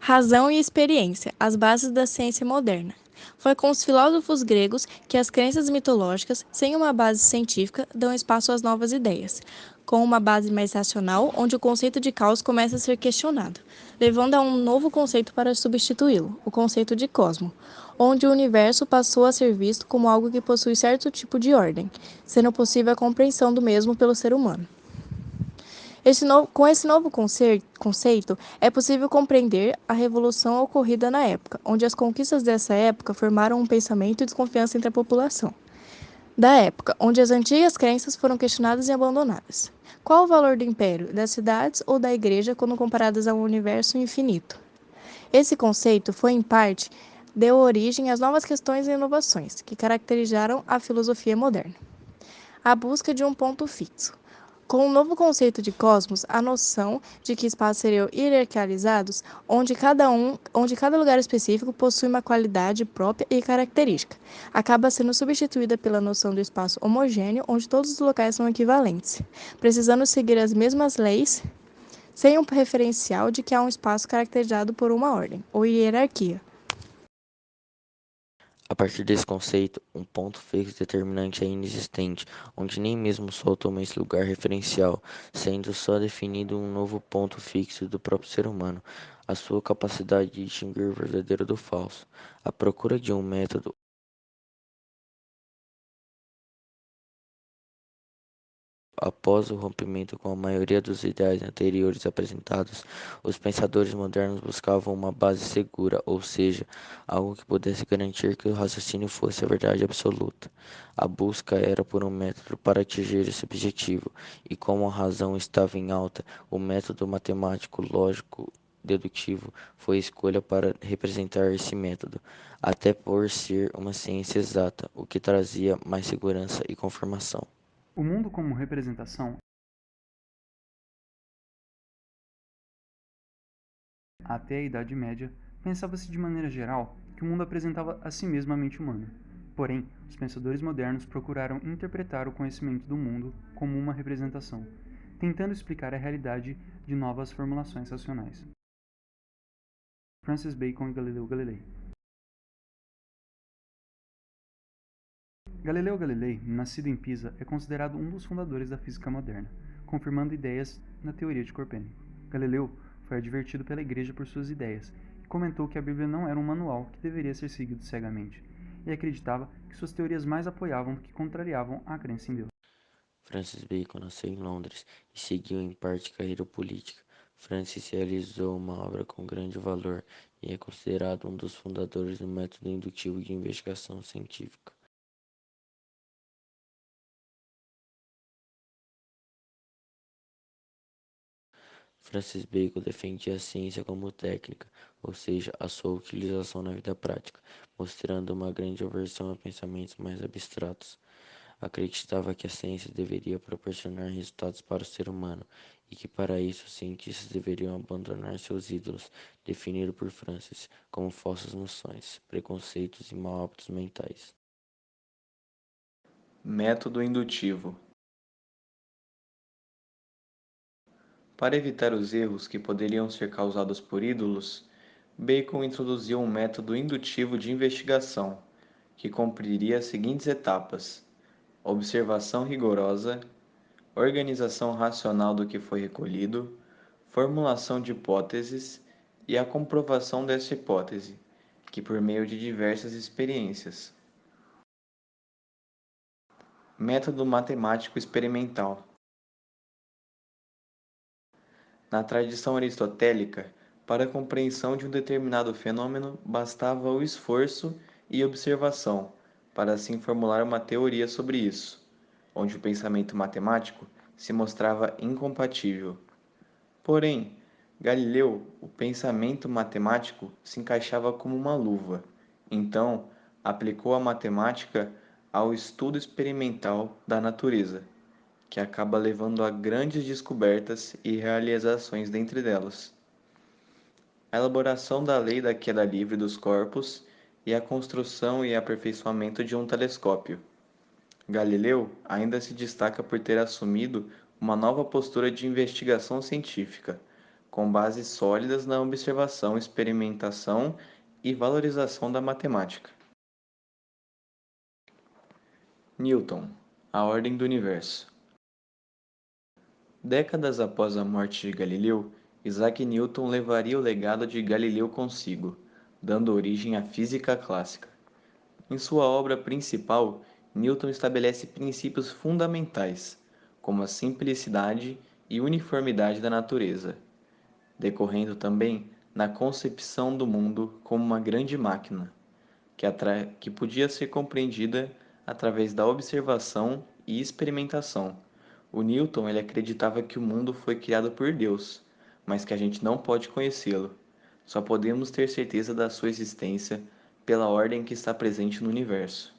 Razão e experiência, as bases da ciência moderna. Foi com os filósofos gregos que as crenças mitológicas, sem uma base científica, dão espaço às novas ideias, com uma base mais racional, onde o conceito de caos começa a ser questionado, levando a um novo conceito para substituí-lo, o conceito de cosmo, onde o universo passou a ser visto como algo que possui certo tipo de ordem, sendo possível a compreensão do mesmo pelo ser humano. Com esse novo conceito, é possível compreender a revolução ocorrida na época, onde as conquistas dessa época formaram um pensamento e desconfiança entre a população. Da época, onde as antigas crenças foram questionadas e abandonadas. Qual o valor do império, das cidades ou da igreja quando comparadas a um universo infinito? Esse conceito foi, em parte, deu origem às novas questões e inovações que caracterizaram a filosofia moderna. A busca de um ponto fixo. Com o novo conceito de cosmos, a noção de que espaços seriam hierarquizados, onde cada lugar específico possui uma qualidade própria e característica, acaba sendo substituída pela noção do espaço homogêneo, onde todos os locais são equivalentes, precisando seguir as mesmas leis, sem um referencial de que há um espaço caracterizado por uma ordem, ou hierarquia. A partir desse conceito, um ponto fixo determinante é inexistente, onde nem mesmo o Sol toma esse lugar referencial, sendo só definido um novo ponto fixo do próprio ser humano, a sua capacidade de distinguir o verdadeiro do falso. A procura de um método após o rompimento com a maioria dos ideais anteriores apresentados, os pensadores modernos buscavam uma base segura, ou seja, algo que pudesse garantir que o raciocínio fosse a verdade absoluta. A busca era por um método para atingir esse objetivo, e como a razão estava em alta, o método matemático lógico dedutivo foi a escolha para representar esse método, até por ser uma ciência exata, o que trazia mais segurança e confirmação. O mundo como representação. Até a Idade Média, pensava-se de maneira geral que o mundo apresentava a si mesmo a mente humana. Porém, os pensadores modernos procuraram interpretar o conhecimento do mundo como uma representação, tentando explicar a realidade de novas formulações racionais. Francis Bacon e Galileu Galilei. Galileu Galilei, nascido em Pisa, é considerado um dos fundadores da física moderna, confirmando ideias na teoria de Copérnico. Galileu foi advertido pela Igreja por suas ideias e comentou que a Bíblia não era um manual que deveria ser seguido cegamente, e acreditava que suas teorias mais apoiavam do que contrariavam a crença em Deus. Francis Bacon nasceu em Londres e seguiu em parte carreira política. Francis realizou uma obra com grande valor e é considerado um dos fundadores do método indutivo de investigação científica. Francis Bacon defendia a ciência como técnica, ou seja, a sua utilização na vida prática, mostrando uma grande aversão a pensamentos mais abstratos. Acreditava que a ciência deveria proporcionar resultados para o ser humano e que para isso os cientistas deveriam abandonar seus ídolos, definido por Francis como falsas noções, preconceitos e mau hábitos mentais. Método indutivo. Para evitar os erros que poderiam ser causados por ídolos, Bacon introduziu um método indutivo de investigação, que cumpriria as seguintes etapas: observação rigorosa, organização racional do que foi recolhido, formulação de hipóteses e a comprovação dessa hipótese, que por meio de diversas experiências. Método matemático experimental. Na tradição aristotélica, para a compreensão de um determinado fenômeno bastava o esforço e observação, para assim formular uma teoria sobre isso, onde o pensamento matemático se mostrava incompatível. Porém, Galileu, o pensamento matemático se encaixava como uma luva. Então, aplicou a matemática ao estudo experimental da natureza, que acaba levando a grandes descobertas e realizações dentre delas. A elaboração da lei da queda livre dos corpos e a construção e aperfeiçoamento de um telescópio. Galileu ainda se destaca por ter assumido uma nova postura de investigação científica, com bases sólidas na observação, experimentação e valorização da matemática. Newton, a ordem do universo. Décadas após a morte de Galileu, Isaac Newton levaria o legado de Galileu consigo, dando origem à física clássica. Em sua obra principal, Newton estabelece princípios fundamentais, como a simplicidade e uniformidade da natureza, decorrendo também na concepção do mundo como uma grande máquina, que podia ser compreendida através da observação e experimentação. O Newton ele acreditava que o mundo foi criado por Deus, mas que a gente não pode conhecê-lo. Só podemos ter certeza da sua existência pela ordem que está presente no universo.